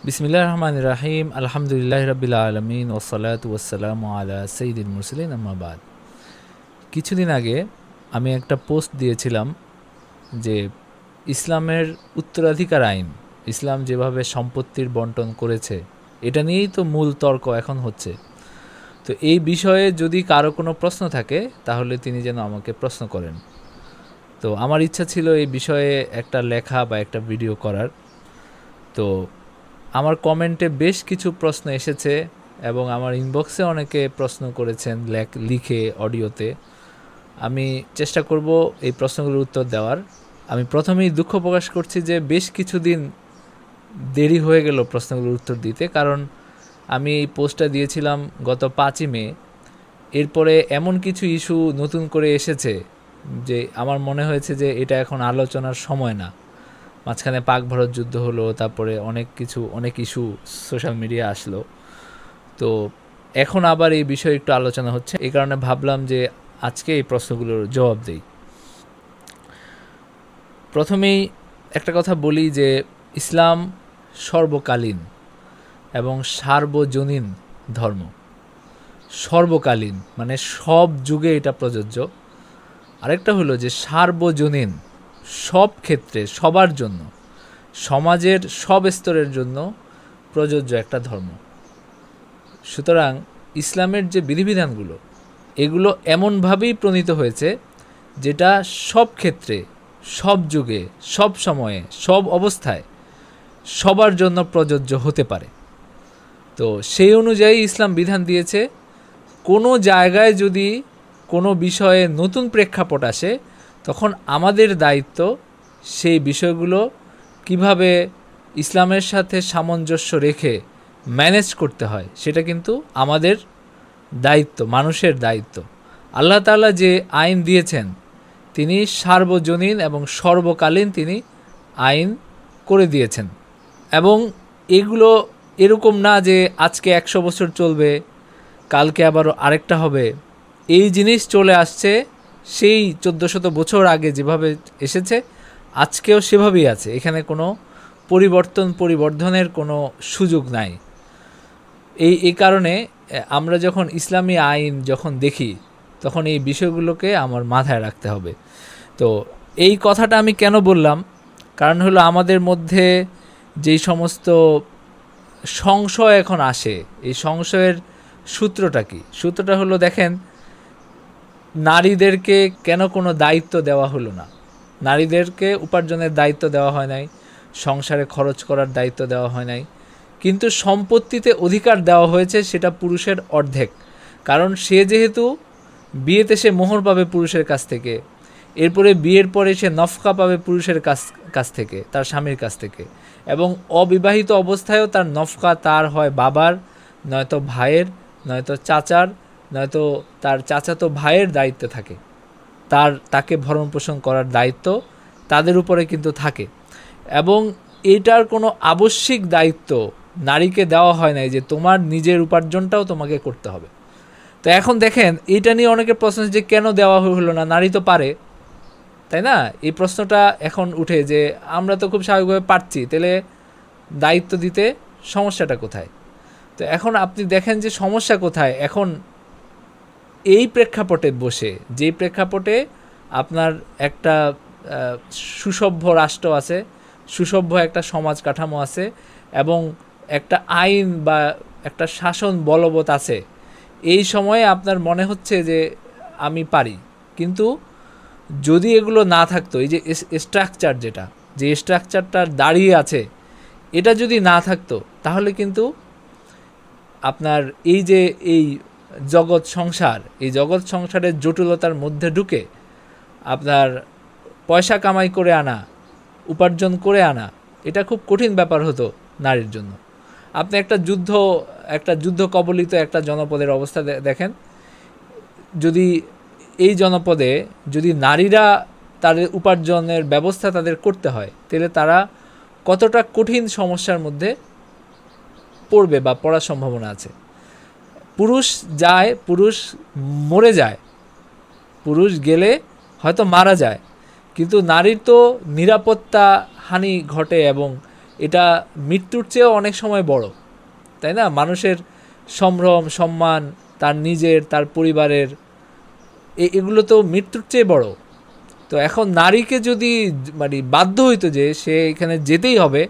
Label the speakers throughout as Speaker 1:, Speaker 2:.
Speaker 1: বিসমিল্লাহির রহমানির রহিম আলহামদুলিল্লাহি রাব্বিল আলামিন ওয়াসসালাতু ওয়াসসালামু আলা সাইয়্যিদিল মুরসালিন আম্মা বাদ। কিছুদিন আগে আমি একটা পোস্ট দিয়েছিলাম যে ইসলামের উত্তরাধিকার আইন, ইসলাম যেভাবে সম্পত্তির বন্টন করেছে এটা নিয়েই তো মূল তর্ক এখন হচ্ছে। তো এই বিষয়ে যদি কারো কোনো প্রশ্ন থাকে তাহলে তিনি যেন আমাকে প্রশ্ন করেন। তো আমার ইচ্ছা ছিল এই বিষয়ে একটা লেখা বা একটা ভিডিও করার। তো আমার কমেন্টে বেশ কিছু প্রশ্ন এসেছে এবং আমার ইনবক্সে অনেকে প্রশ্ন করেছেন লিখে অডিওতে। আমি চেষ্টা করব এই প্রশ্নগুলোর উত্তর দেওয়ার। আমি প্রথমেই দুঃখ প্রকাশ করছি যে বেশ কিছুদিন দেরি হয়ে গেল প্রশ্নগুলোর উত্তর দিতে, কারণ আমি এই পোস্টটা দিয়েছিলাম গত 5ই মে। এরপরে এমন কিছু ইস্যু নতুন করে এসেছে যে আমার মনে হয়েছে যে এটা এখন আলোচনার সময় না। মাঝখানে পাক ভারত যুদ্ধ হলো, তারপরে অনেক ইস্যু সোশ্যাল মিডিয়া আসলো। তো এখন আবার এই বিষয়ে একটু আলোচনা হচ্ছে, এই কারণে ভাবলাম যে আজকে এই প্রশ্নগুলোর জবাব দেই। প্রথমেই একটা কথা বলি যে ইসলাম সর্বকালীন এবং সার্বজনীন ধর্ম। সর্বকালীন মানে সব যুগে এটা প্রযোজ্য। আরেকটা হলো যে সার্বজনীন, সব ক্ষেত্রে সবার জন্য, সমাজের সব স্তরের জন্য প্রযোজ্য একটা ধর্ম। সুতরাং ইসলামের যে বিধিবিধানগুলো এগুলো এমনভাবেই প্রণীত হয়েছে যেটা সব ক্ষেত্রে, সব যুগে, সব সময়ে, সব অবস্থায় সবার জন্য প্রযোজ্য হতে পারে। তো সেই অনুযায়ী ইসলাম বিধান দিয়েছে কোনো জায়গায় যদি কোনো বিষয়ে নতুন প্রেক্ষাপট আসে তখন আমাদের দায়িত্ব সেই বিষয়গুলো কিভাবে ইসলামের সাথে সামঞ্জস্য রেখে ম্যানেজ করতে হয় সেটা কিন্তু আমাদের দায়িত্ব, মানুষের দায়িত্ব। আল্লাহ তাআলা যে আইন দিয়েছেন তিনি সার্বজনীন এবং সর্বকালীন তিনি আইন করে দিয়েছেন। এবং এগুলো এরকম না যে আজকে 100 বছর চলবে, কালকে আবার আরেকটা হবে। এই জিনিস চলে আসছে সেই 1400 বছর আগে যেভাবে এসেছে আজকেও সেভাবেই আছে। এখানে কোনো পরিবর্ধনের কোনো সুযোগ নাই। এই কারণে আমরা যখন ইসলামী আইন যখন দেখি তখন এই বিষয়গুলোকে আমার মাথায় রাখতে হবে। তো এই কথাটা আমি কেন বললাম, কারণ হলো আমাদের মধ্যে যেই সমস্ত সংশয় এখন আসে, এই সংশয়ের সূত্রটা কি? সূত্রটা হলো, দেখেন, নারীদেরকে কেন কোনো দায়িত্ব দেওয়া হলো না? নারীদেরকে উপার্জনের দায়িত্ব দেওয়া হয় নাই, সংসারে খরচ করার দায়িত্ব দেওয়া হয় নাই, কিন্তু সম্পত্তিতে অধিকার দেওয়া হয়েছে সেটা পুরুষের অর্ধেক। কারণ সে যেহেতু বিয়েতে সে মোহর পাবে পুরুষের কাছ থেকে, এরপরে বিয়ের পরে সে নফকা পাবে পুরুষের কাছ থেকে, তার স্বামীর কাছ থেকে, এবং অবিবাহিত অবস্থায়ও তার নফকা তার হয় বাবার, নয়তো ভাইয়ের, নয়তো চাচার, নয়তো তার চাচাতো ভাইয়ের দায়িত্বে থাকে। তাকে ভরণ পোষণ করার দায়িত্ব তাদের উপরে কিন্তু থাকে। এবং এটার কোনো আবশ্যিক দায়িত্ব নারীকে দেওয়া হয় নাই যে তোমার নিজের উপার্জনটাও তোমাকে করতে হবে। তো এখন দেখেন এটা নিয়ে অনেকের প্রশ্ন যে কেন দেওয়া হলো না, নারী তো পারে, তাই না? এই প্রশ্নটা এখন উঠে যে আমরা তো খুব স্বাভাবিকভাবে পারছি, তাহলে দায়িত্ব দিতে সমস্যাটা কোথায়? তো এখন আপনি দেখেন যে সমস্যা কোথায়। এখন এই প্রেক্ষাপটে বসে, যেই প্রেক্ষাপটে আপনার একটা সুসভ্য রাষ্ট্র আছে, সুসভ্য একটা সমাজ কাঠামো আছে এবং একটা আইন বা একটা শাসন বলবৎ আছে, এই সময়ে আপনার মনে হচ্ছে যে আমি পারি। কিন্তু যদি এগুলো না থাকতো, এই যে স্ট্রাকচার, যে স্ট্রাকচারটা দাঁড়িয়ে আছে, এটা যদি না থাকতো তাহলে কিন্তু আপনার এই জগৎ সংসারের জটিলতার মধ্যে ঢুকে আপনার পয়সা কামাই করে আনা, উপার্জন করে আনা, এটা খুব কঠিন ব্যাপার হতো নারীর জন্য। আপনি একটা যুদ্ধ কবলিত একটা জনপদের অবস্থা দেখেন। যদি এই জনপদে যদি নারীরা তাদের উপার্জনের ব্যবস্থা তাদের করতে হয়, তাহলে তারা কতটা কঠিন সমস্যার মধ্যে পড়বে বা পড়ার সম্ভাবনা আছে। পুরুষ মরে যায়, পুরুষ গেলে হয়তো মারা যায়, কিন্তু নারীর তো নিরাপত্তা হানি ঘটে এবং এটা মৃত্যুর চেয়েও অনেক সময় বড়, তাই না? মানুষের সম্ভ্রম, সম্মান, তার নিজের, তার পরিবারের, এগুলো তো মৃত্যুর চেয়ে বড়। তো এখন নারীকে যদি মানে বাধ্য হইতো যে সে এখানে যেতেই হবে,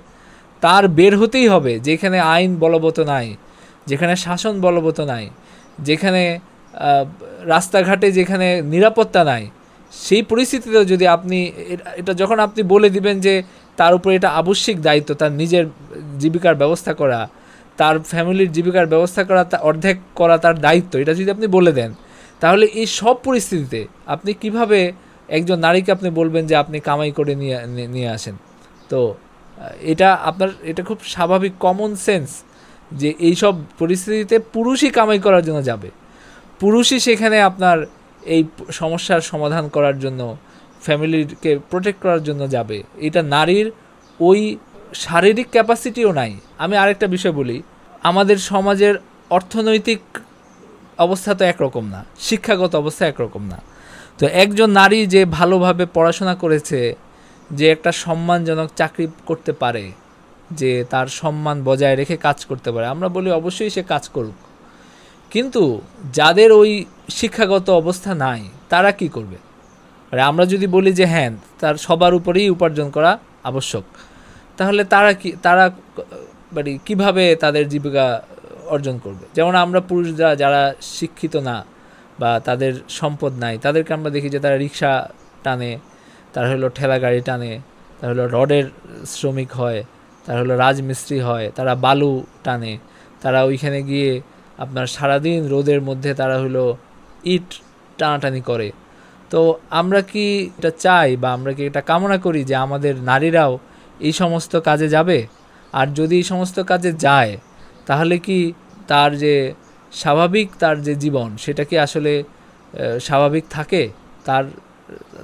Speaker 1: তার বের হতেই হবে, যেখানে আইন বলবৎ নাই, যেখানে শাসন বলবৎ নাই, যেখানে রাস্তাঘাটে যেখানে নিরাপত্তা নাই, সেই পরিস্থিতিতেও যদি আপনি এটা যখন আপনি বলে দিবেন যে তার উপরে এটা আবশ্যিক দায়িত্ব, তার নিজের জীবিকার ব্যবস্থা করা, তার ফ্যামিলির জীবিকার ব্যবস্থা করা, অর্ধেক করা তার দায়িত্ব, এটা যদি আপনি বলে দেন, তাহলে এই সব পরিস্থিতিতে আপনি কিভাবে একজন নারীকে আপনি বলবেন যে আপনি কামাই করে নিয়ে আসেন? তো এটা খুব স্বাভাবিক কমন সেন্স যে এই সব পরিস্থিতিতে পুরুষই কামাই করার জন্য যাবে, পুরুষই সেখানে আপনার এই সমস্যার সমাধান করার জন্য, ফ্যামিলিকে প্রোটেক্ট করার জন্য যাবে। এটা নারীর ওই শারীরিক ক্যাপাসিটিও নাই। আমি আরেকটা বিষয় বলি, আমাদের সমাজের অর্থনৈতিক অবস্থা তো একরকম না, শিক্ষাগত অবস্থা একরকম না। তো একজন নারী যে ভালোভাবে পড়াশোনা করেছে, যে একটা সম্মানজনক চাকরি করতে পারে, যে তার সম্মান বজায় রেখে কাজ করতে পারে, আমরা বলি অবশ্যই সে কাজ করুক। কিন্তু যাদের ওই শিক্ষাগত অবস্থা নাই, তারা কি করবে? আর আমরা যদি বলি যে হ্যাঁ, তার সবার উপরেই উপার্জন করা আবশ্যক, তাহলে তারা মানে কীভাবে তাদের জীবিকা অর্জন করবে? যেমন আমরা পুরুষরা যারা শিক্ষিত না বা তাদের সম্পদ নাই, তাদেরকে আমরা দেখি যে তারা রিক্সা টানে, তারা হলো ঠেলা গাড়ি টানে, তারা হলো রডের শ্রমিক হয়, তারা হলো রাজমিস্ত্রি হয়, তারা বালু টানে, তারা ওইখানে গিয়ে আপনার সারাদিন রোদের মধ্যে তারা হলো ইট টানাটানি করে। তো আমরা কি এটা চাই বা আমরা কি এটা কামনা করি যে আমাদের নারীরাও এই সমস্ত কাজে যাবে? আর যদি এই সমস্ত কাজে যায়, তাহলে কি তার যে স্বাভাবিক তার যে জীবন, সেটা কি আসলে স্বাভাবিক থাকে?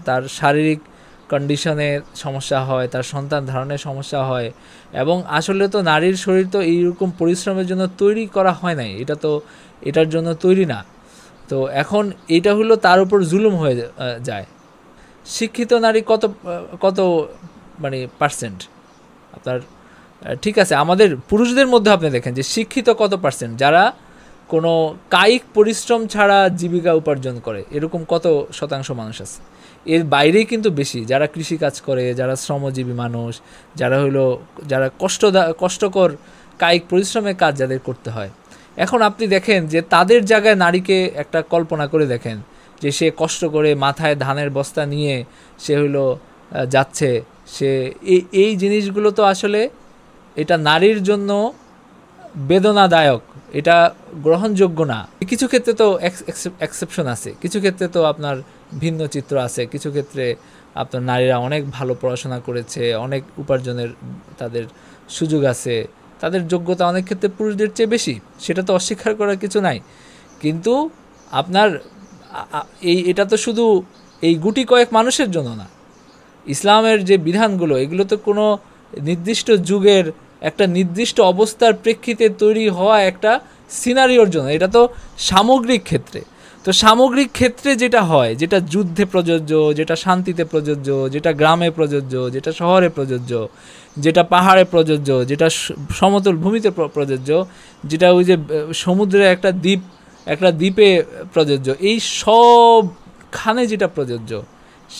Speaker 1: তার শারীরিক কন্ডিশনের সমস্যা হয়, তার সন্তান ধারণের সমস্যা হয়। এবং আসলে তো নারীর শরীর তো এইরকম পরিশ্রমের জন্য তৈরি করা হয় নাই, এটা তো এটার জন্য তৈরি না। তো এখন এটা হলো তার উপর জুলুম হয়ে যায়। শিক্ষিত নারী কত মানে পার্সেন্ট আপনার? ঠিক আছে, আমাদের পুরুষদের মধ্যে আপনি দেখেন যে শিক্ষিত কত পার্সেন্ট, যারা কোনো কায়িক পরিশ্রম ছাড়া জীবিকা উপার্জন করে, এরকম কত শতাংশ মানুষ আছে? এর বাইরেই কিন্তু বেশি যারা কৃষিকাজ করে, যারা শ্রমজীবী মানুষ, যারা কষ্টকর কায়িক পরিশ্রমের কাজ যাদের করতে হয়। এখন আপনি দেখেন যে তাদের জায়গায় নারীকে একটা কল্পনা করে দেখেন যে সে কষ্ট করে মাথায় ধানের বস্তা নিয়ে সে যাচ্ছে, সে এই জিনিসগুলো তো আসলে এটা নারীর জন্য বেদনাদায়ক, এটা গ্রহণযোগ্য না। কিছু ক্ষেত্রে তো এক্সেপশন আছে, কিছু ক্ষেত্রে তো আপনার ভিন্ন চিত্র আছে, কিছু ক্ষেত্রে আপনার নারীরা অনেক ভালো পড়াশোনা করেছে, অনেক উপার্জনের তাদের সুযোগ আছে, তাদের যোগ্যতা অনেক ক্ষেত্রে পুরুষদের চেয়ে বেশি, সেটা তো অস্বীকার করার কিছু নাই। কিন্তু আপনার এটা তো শুধু এই গুটি কয়েক মানুষের জন্য না। ইসলামের যে বিধানগুলো, এগুলো তো কোনো নির্দিষ্ট যুগের একটা নির্দিষ্ট অবস্থার প্রেক্ষিতে তৈরি হওয়া একটা সিনারিওর জন্য, এটা তো সামগ্রিক ক্ষেত্রে। তো সামগ্রিক ক্ষেত্রে যেটা হয়, যেটা যুদ্ধে প্রযোজ্য, যেটা শান্তিতে প্রযোজ্য, যেটা গ্রামে প্রযোজ্য, যেটা শহরে প্রযোজ্য, যেটা পাহাড়ে প্রযোজ্য, যেটা সমতল ভূমিতে প্রযোজ্য, যেটা ওই যে সমুদ্রে একটা দ্বীপে প্রযোজ্য, এই সবখানে যেটা প্রযোজ্য,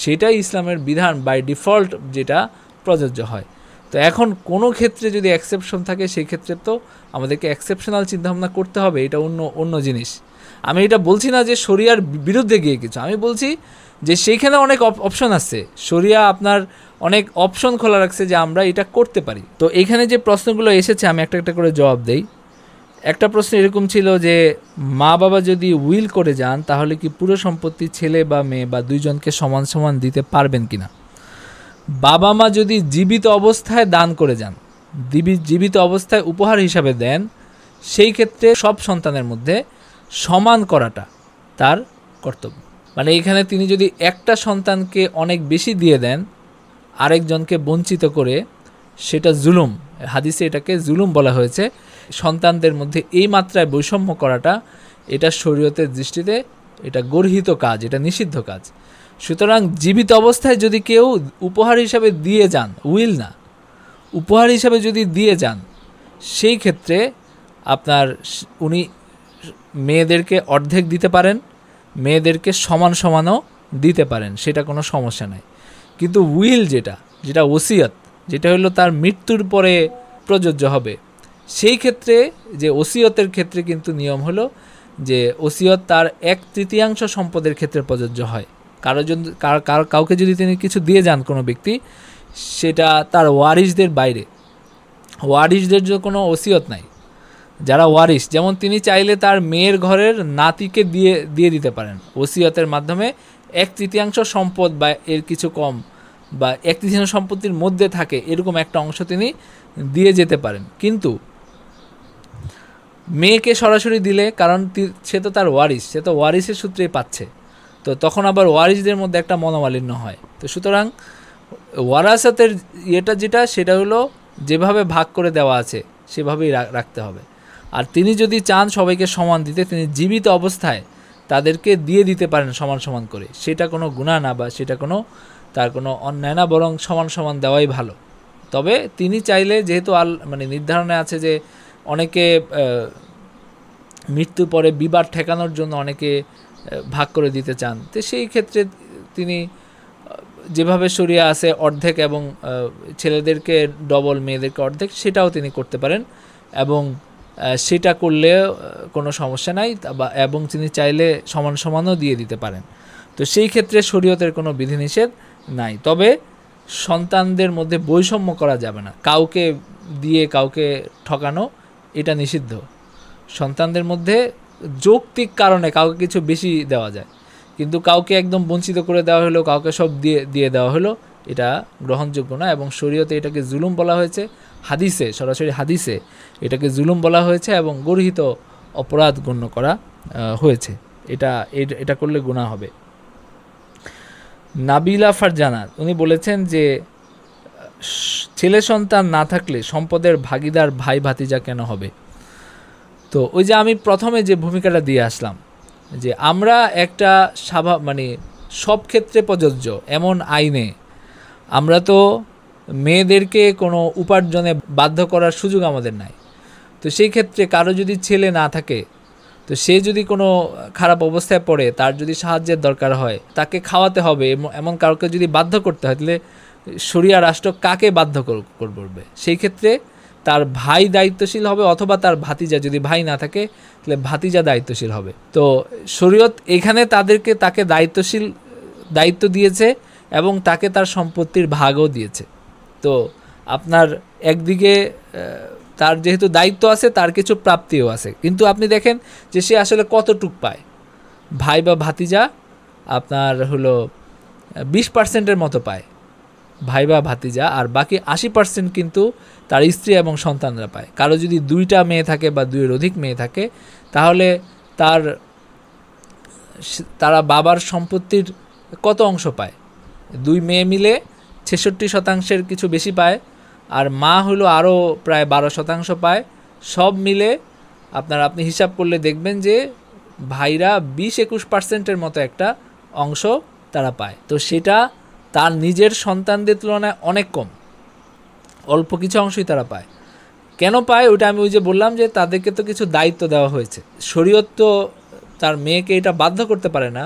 Speaker 1: সেটাই ইসলামের বিধান বাই ডিফল্ট যেটা প্রযোজ্য হয়। তো এখন কোনো ক্ষেত্রে যদি এক্সেপশন থাকে, সেই ক্ষেত্রে তো আমাদেরকে এক্সেপশনাল চিন্তাভাবনা করতে হবে, এটা অন্য জিনিস। আমি এটা বলছি না যে শরিয়ার বিরুদ্ধে গিয়ে কিছু, আমি বলছি যে সেইখানে অনেক অপশন আছে, শরিয়া আপনার অনেক অপশন খোলা রাখছে যে আমরা এটা করতে পারি। তো এখানে যে প্রশ্নগুলো এসেছে আমি একটা একটা করে জবাব দেই। একটা প্রশ্ন এরকম ছিল যে মা বাবা যদি উইল করে যান, তাহলে কি পুরো সম্পত্তি ছেলে বা মেয়ে বা দুইজনকে সমান সমান দিতে পারবেন কিনা? বাবা মা যদি জীবিত অবস্থায় দান করে যান, জীবিত অবস্থায় উপহার হিসাবে দেন, সেই ক্ষেত্রে সব সন্তানের মধ্যে সমান করাটা তার কর্তব্য। মানে এখানে তিনি যদি একটা সন্তানকে অনেক বেশি দিয়ে দেন, আরেকজনকে বঞ্চিত করে, সেটা জুলুম। হাদিসে এটাকে জুলুম বলা হয়েছে। সন্তানদের মধ্যে এই মাত্রায় বৈষম্য করাটা, এটা শরীয়তের দৃষ্টিতে এটা গর্হিত কাজ, এটা নিষিদ্ধ কাজ। সুতরাং জীবিত অবস্থায় যদি কেউ উপহার হিসাবে দিয়ে যান, উপহার হিসাবে যদি দিয়ে যান, সেই ক্ষেত্রে আপনার উনি মেয়েদেরকে অর্ধেক দিতে পারেন, মেয়েদেরকে সমান সমানও দিতে পারেন, সেটা কোনো সমস্যা নাই। কিন্তু উইল যেটা ওসিয়ত, যেটা হলো তার মৃত্যুর পরে প্রযোজ্য হবে, সেই ক্ষেত্রে যে ওসিয়তের ক্ষেত্রে কিন্তু নিয়ম হলো যে ওসিয়ত তার 1/3 সম্পদের ক্ষেত্রে প্রযোজ্য হয়। কাউকে যদি তিনি কিছু দিয়ে যান কোনো ব্যক্তি, সেটা তার ওয়ারিসদের বাইরে, ওয়ারিসদের যে কোনো ওসিয়ত নাই। যারা ওয়ারিস, যেমন তিনি চাইলে তার মেয়ের ঘরের নাতিকে দিয়ে দিতে পারেন ওসিয়তের মাধ্যমে। 1/3 সম্পদ বা এর কিছু কম বা 1/3 সম্পত্তির মধ্যে থাকে এরকম একটা অংশ তিনি দিয়ে যেতে পারেন। কিন্তু মেয়েকে সরাসরি দিলে, কারণ সে তো তার ওয়ারিস, সে তো ওয়ারিসের সূত্রেই পাচ্ছে, তো তখন আবার ওয়ারিসদের মধ্যে একটা মনোমালিন্য হয়। তো সুতরাং ওয়ারাসাতের সেটা হলো যেভাবে ভাগ করে দেওয়া আছে সেভাবেই রাখতে হবে। আর তিনি যদি চান সবাইকে সমান দিতে, তিনি জীবিত অবস্থায় তাদেরকে দিয়ে দিতে পারেন সমান সমান করে, সেটা কোনো গুনাহ না বা সেটা তার কোনো অন্যায় না, বরং সমান সমান দেওয়াই ভালো। তবে তিনি চাইলে, যেহেতু নির্ধারণে আছে যে অনেকে মৃত্যুর পরে বিবাদ ঠেকানোর জন্য অনেকে ভাগ করে দিতে চান, তো সেই ক্ষেত্রে তিনি যেভাবে শরিয়া আছে অর্ধেক এবং ছেলেদেরকে ডবল, মেয়েদেরকে অর্ধেক, সেটাও তিনি করতে পারেন এবং সেটা করলে কোনো সমস্যা নাই, এবং তিনি চাইলে সমান সমানও দিয়ে দিতে পারেন। তো সেই ক্ষেত্রে শরীয়তের কোনো বিধিনিষেধ নাই। তবে সন্তানদের মধ্যে বৈষম্য করা যাবে না, কাউকে দিয়ে কাউকে ঠকানো এটা নিষিদ্ধ। সন্তানদের মধ্যে যৌক্তিক কারণে কাউকে কিছু বেশি দেওয়া যায়, কিন্তু কাউকে একদম বঞ্চিত করে দেওয়া হলো, কাউকে সব দিয়ে দেওয়া হলো, এটা গ্রহণযোগ্য না। এবং শরীয়তে এটাকে জুলুম বলা হয়েছে, হাদিসে, সরাসরি হাদিসে এটাকে জুলুম বলা হয়েছে এবং গর্হিত অপরাধ গণ্য করা হয়েছে। এটা করলে গুনাহ হবে। নাবিলা ফারজানা উনি বলেছেন যে ছেলে সন্তান না থাকলে সম্পদের ভাগিদার ভাই ভাতিজা কেন হবে? তো ওই যে আমি প্রথমে যে ভূমিকাটা দিয়ে আসলাম, যে আমরা একটা সব ক্ষেত্রে প্রযোজ্য এমন আইনে আমরা তো মেয়েদেরকে কোনো উপার্জনে বাধ্য করার সুযোগ আমাদের নাই। তো সেই ক্ষেত্রে কারো যদি ছেলে না থাকে, তো সে যদি কোনো খারাপ অবস্থায় পড়ে, তার যদি সাহায্যের দরকার হয়, তাকে খাওয়াতে হবে, এমন কাউকে যদি বাধ্য করতে হয়, তাহলে শরিয়া রাষ্ট্র কাকে বাধ্য করবে? সেই ক্ষেত্রে তার ভাই দায়িত্বশীল হবে, অথবা তার ভাতিজা, যদি ভাই না থাকে তাহলে ভাতিজা দায়িত্বশীল হবে। তো শরীয়ত এখানে তাকে দায়িত্ব দিয়েছে এবং তাকে তার সম্পত্তির ভাগও দিয়েছে। তো আপনার একদিকে তার যেহেতু দায়িত্ব আছে, তার কিছু প্রাপ্তিও আছে, কিন্তু আপনি দেখেন যে সে আসলে কতটুক পায়। ভাই বা ভাতিজা আপনার হলো 20% মতো পায় ভাই বা ভাতিজা, আর বাকি 80% কিন্তু তার স্ত্রী এবং সন্তানরা পায়। কারো যদি 2টা মেয়ে থাকে বা 2-এর অধিক মেয়ে থাকে, তাহলে তারা বাবার সম্পত্তির কত অংশ পায়? 2 মেয়ে মিলে 66% কিছু বেশি পায়, আর মা হলো আরও প্রায় 12% পায়। সব মিলে আপনি হিসাব করলে দেখবেন যে ভাইরা 20-21% মতো একটা অংশ তারা পায়। তো সেটা তার নিজের সন্তানদের তুলনায় অনেক কম, অল্প কিছু অংশই তারা পায়। কেন পায় ওইটা আমি ওই যে বললাম যে তাদেরকে তো কিছু দায়িত্ব দেওয়া হয়েছে। শরীয়ত তো তার মেয়েকে এটা বাধ্য করতে পারে না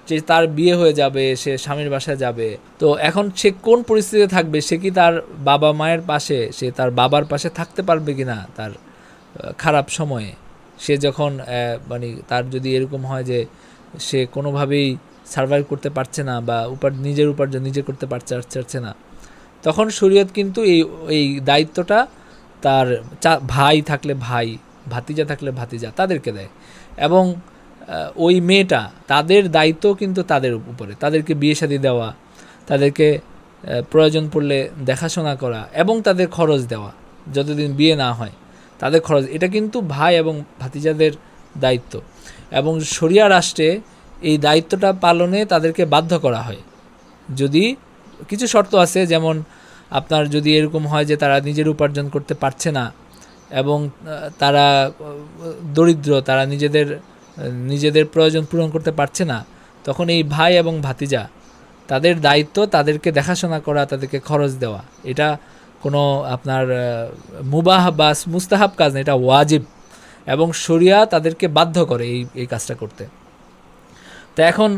Speaker 1: যে তার বিয়ে হয়ে যাবে, সে স্বামীর বাসায় যাবে। তো এখন সে কোন পরিস্থিতিতে থাকবে? সে কি তার বাবা মায়ের পাশে, সে তার বাবার পাশে থাকতে পারবে কিনা তার খারাপ সময়ে? সে যখন তার যদি এরকম হয় যে সে কোনোভাবেই সার্ভাইভ করতে পারছে না বা নিজের উপার্জন নিজে করতে পারছে না, তখন শরীয়ত কিন্তু এই দায়িত্বটা তার ভাই থাকলে ভাই, ভাতিজা থাকলে ভাতিজা, তাদেরকে দেয়। এবং ওই মেয়েটা, তাদের দায়িত্ব কিন্তু তাদের উপরে, তাদেরকে বিয়ে শাদী দেওয়া, তাদেরকে প্রয়োজন পড়লে দেখাশোনা করা এবং তাদের খরচ দেওয়া, যতদিন বিয়ে না হয় তাদের খরচ, এটা কিন্তু ভাই এবং ভাতিজাদের দায়িত্ব। এবং শরিয়া রাষ্ট্রে এই দায়িত্বটা পালনে তাদেরকে বাধ্য করা হয়। যদি কিছু শর্ত আছে, যেমন আপনার যদি এরকম হয় যে তারা নিজের উপার্জন করতে পারছে না এবং তারা দরিদ্র, তারা নিজেদের প্রয়োজন পূরণ করতে পারছে না, তখন এই ভাই এবং ভাতিজা, তাদের দায়িত্ব তাদেরকে দেখাশোনা করা, তাদেরকে খরচ দেওয়া। এটা কোনো আপনার মুবাহ বা মুস্তাহাব কাজ না, এটা ওয়াজিব, এবং শরিয়া তাদেরকে বাধ্য করে এই কাজটা করতে। তো এখন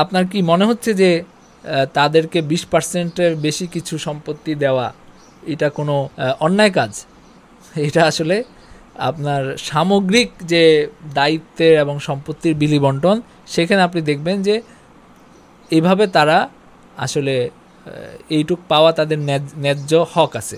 Speaker 1: আপনার কি মনে হচ্ছে যে তাদেরকে 20%-এর বেশি কিছু সম্পত্তি দেওয়া এটা কোনো অন্যায় কাজ? এটা আসলে আপনার সামগ্রিক যে দায়িত্বের এবং সম্পত্তির বিলি বন্টন, সেখানে আপনি দেখবেন যে এইভাবে তারা আসলে এইটুক পাওয়া তাদের ন্যায্য হক আছে।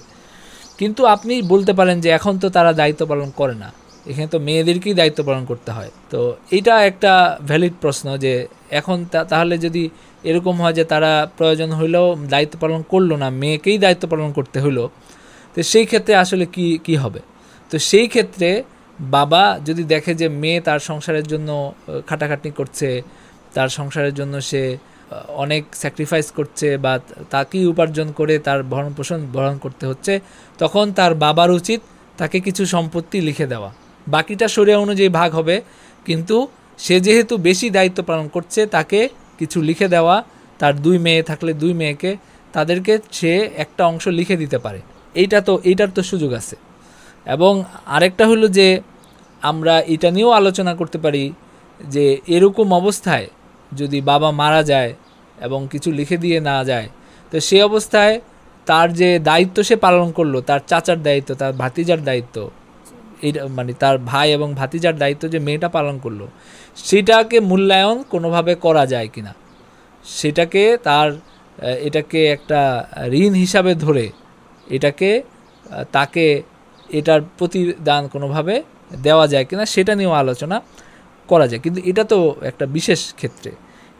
Speaker 1: কিন্তু আপনি বলতে পারেন যে এখন তো তারা দায়িত্ব পালন করে না, এখানে তো মেয়েদেরকেই দায়িত্ব পালন করতে হয়। তো এটা একটা ভ্যালিড প্রশ্ন যে এখন তাহলে যদি এরকম হয় যে তারা প্রয়োজন হইলেও দায়িত্ব পালন করলো না, মেয়েকেই দায়িত্ব পালন করতে হইলো, তো সেই ক্ষেত্রে আসলে কি হবে? তো সেই ক্ষেত্রে বাবা যদি দেখে যে মেয়ে তার সংসারের জন্য খাটাখাটনি করছে, তার সংসারের জন্য সে অনেক স্যাক্রিফাইস করছে বা তাকেই উপার্জন করে তার ভরণ পোষণ বহন করতে হচ্ছে, তখন তার বাবার উচিত তাকে কিছু সম্পত্তি লিখে দেওয়া। বাকিটা শরিয়া অনুযায়ী ভাগ হবে, কিন্তু সে যেহেতু বেশি দায়িত্ব পালন করছে তাকে কিছু লিখে দেওয়া। তার 2 মেয়ে থাকলে 2 মেয়েকে তাদেরকে সে একটা অংশ লিখে দিতে পারে। এইটার তো সুযোগ আছে। এবং আরেকটা হলো যে আমরা এটা নিয়েও আলোচনা করতে পারি যে এরকম অবস্থায় যদি বাবা মারা যায় এবং কিছু লিখে দিয়ে না যায়, তো সেই অবস্থায় তার যে দায়িত্ব সে পালন করলো, তার চাচার দায়িত্ব, তার ভাতিজার দায়িত্ব, এইটা মানে তার ভাই এবং ভাতিজার দায়িত্ব যে মেয়েটা পালন করলো, সেটাকে মূল্যায়ন কোনোভাবে করা যায় কিনা, সেটাকে এটাকে একটা ঋণ হিসাবে ধরে তাকে এটার প্রতিদান কোনোভাবে দেওয়া যায় কিনা সেটা নিয়েও আলোচনা করা যায়। কিন্তু এটা তো একটা বিশেষ ক্ষেত্রে।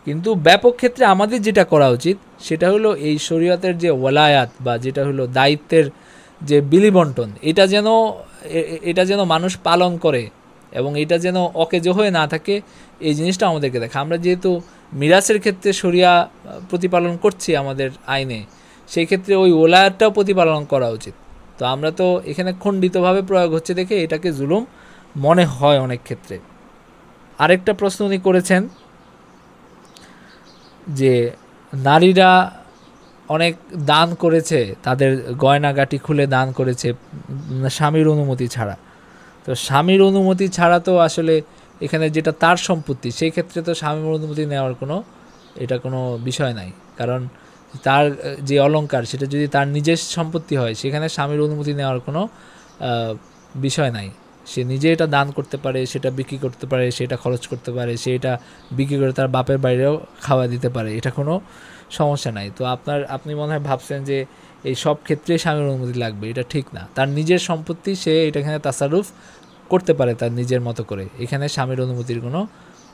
Speaker 1: কিন্তু ব্যাপক ক্ষেত্রে আমাদের যেটা করা উচিত সেটা হলো এই শরীয়তের যে ওয়ালায়াত বা যেটা হলো দায়িত্বের যে বিলি বন্টন, এটা যেন মানুষ পালন করে এবং এটা যেন অকেজ হয়ে না থাকে, এই জিনিসটা আমাদেরকে দেখা। আমরা যেহেতু মিরাসের ক্ষেত্রে শরিয়া প্রতিপালন করছি আমাদের আইনে, সেই ক্ষেত্রে ওই ওলায়াতটাও প্রতিপালন করা উচিত। তো আমরা তো এখানে খণ্ডিতভাবে প্রয়োগ হচ্ছে দেখে এটাকে জুলুম মনে হয় অনেক ক্ষেত্রে। আরেকটা প্রশ্ন উনি করেছেন যে নারীরা অনেক দান করেছে, তাদের গয়নাগাটি খুলে দান করেছে স্বামীর অনুমতি ছাড়া। তো স্বামীর অনুমতি ছাড়া তো আসলে এখানে যেটা তার সম্পত্তি, সেই ক্ষেত্রে তো স্বামীর অনুমতি নেওয়ার কোনো বিষয় নাই। কারণ তার যে অলংকার সেটা যদি তার নিজের সম্পত্তি হয়, সেখানে স্বামীর অনুমতি নেওয়ার কোনো বিষয় নাই। সে নিজে এটা দান করতে পারে, সেটা বিক্রি করতে পারে, সেটা খরচ করতে পারে, সে এটা বিক্রি করে তার বাপের বাইরেও খাওয়া দিতে পারে, এটা কোনো সমস্যা নাই। তো আপনি মনে হয় ভাবছেন যে এই সব ক্ষেত্রে স্বামীর অনুমতি লাগবে, এটা ঠিক না। তার নিজের সম্পত্তি, সে এখানে তাসারুফ করতে পারে তার নিজের মতো করে, এখানে স্বামীর অনুমতির কোনো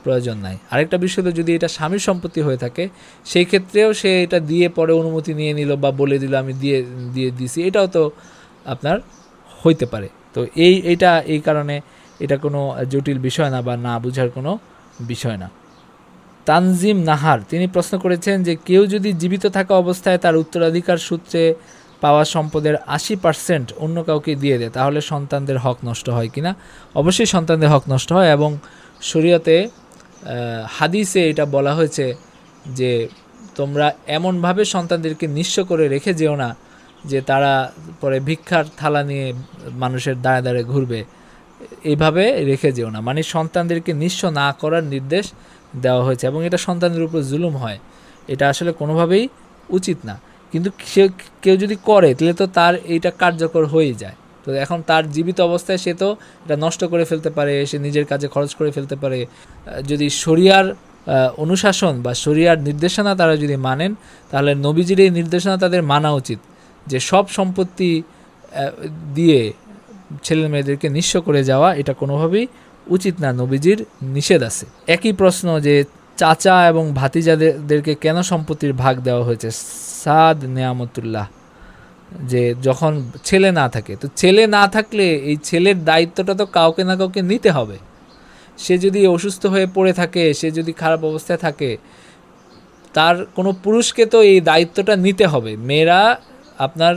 Speaker 1: প্রয়োজন নাই। আরেকটা বিষয় হলো যদি এটা স্বামীর সম্পত্তি হয়ে থাকে, সেই ক্ষেত্রেও সে এটা দিয়ে পরে অনুমতি নিয়ে নিল বা বলে দিল আমি দিয়ে দিছি, এটাও তো আপনার হইতে পারে। তো এই কারণে এটা কোনো জটিল বিষয় না বা না বুঝার কোনো বিষয় না। তানজিম নাহার তিনি প্রশ্ন করেছেন যে কেউ যদি জীবিত থাকা অবস্থায় তার উত্তরাধিকার সূত্রে পাওয়া সম্পদের 80% অন্য কাউকে দিয়ে দেয়, তাহলে সন্তানদের হক নষ্ট হয় কিনা? অবশ্যই সন্তানদের হক নষ্ট হয়, এবং শরীয়তে হাদিসে এটা বলা হয়েছে যে তোমরা এমনভাবে সন্তানদেরকে নিঃস্ব করে রেখে যেও না যে তারা পরে ভিক্ষার থালা নিয়ে মানুষের দাঁড়ে দাঁড়ে ঘুরবে, এইভাবে রেখে যেও না। মানে সন্তানদেরকে নিঃস্ব না করার নির্দেশ দেওয়া হয়েছে, এবং এটা সন্তানদের উপর জুলুম হয়, এটা আসলে কোনোভাবেই উচিত না। কিন্তু কেউ যদি করে তাহলে তো তার এইটা কার্যকর হয়েই যায়। তো এখন তার জীবিত অবস্থায় সে তো এটা নষ্ট করে ফেলতে পারে, সে নিজের কাজে খরচ করে ফেলতে পারে। যদি শরিয়ার অনুশাসন বা শরিয়ার নির্দেশনা তারা যদি মানেন, তাহলে নবীজির এই নির্দেশনা তাদের মানা উচিত যে সব সম্পত্তি দিয়ে ছেলে মেয়েদেরকে নিঃস্ব করে যাওয়া এটা কোনোভাবেই উচিত না, নবীজির নিষেধ আছে। একই প্রশ্ন যে চাচা এবং ভাতিজাদেরকে কেন সম্পত্তির ভাগ দেওয়া হয়েছে? সাদ নেয়ামতুল্লাহ, যে যখন ছেলে না থাকে, তো ছেলে না থাকলে এই ছেলের দায়িত্বটা তো কাউকে না কাউকে নিতে হবে। সে যদি অসুস্থ হয়ে পড়ে থাকে, সে যদি খারাপ অবস্থায় থাকে, তার কোনো পুরুষকে তো এই দায়িত্বটা নিতে হবে। মেয়েরা আপনার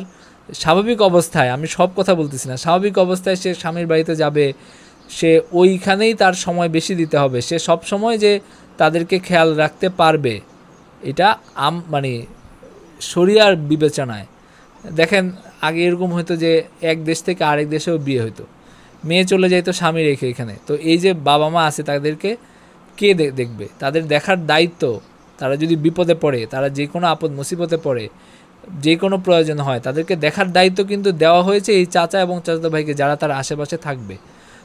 Speaker 1: স্বাভাবিক অবস্থায়, আমি সব কথা বলতেছি না, স্বাভাবিক অবস্থায় সে স্বামীর বাড়িতে যাবে, সে ওইখানেই তার সময় বেশি দিতে হবে, সে সব সময় যে তাদেরকে খেয়াল রাখতে পারবে, এটা মানে শরিয়ার বিবেচনায়। দেখেন আগে এরকম হতো যে এক দেশ থেকে আরেক দেশেও বিয়ে হতো, মেয়ে চলে যাইতো স্বামী রেখে এখানে। তো এই যে বাবা মা আছে তাদেরকে কে দেখবে? তাদের দেখার দায়িত্ব, তারা যদি বিপদে পড়ে, তারা যে কোনো আপদ মুসিবতে পড়ে, যে কোনো প্রয়োজন হয়, তাদেরকে দেখার দায়িত্ব কিন্তু দেওয়া হয়েছে এই চাচা এবং চাচাতো ভাইকে, যারা তার আশেপাশে থাকবে।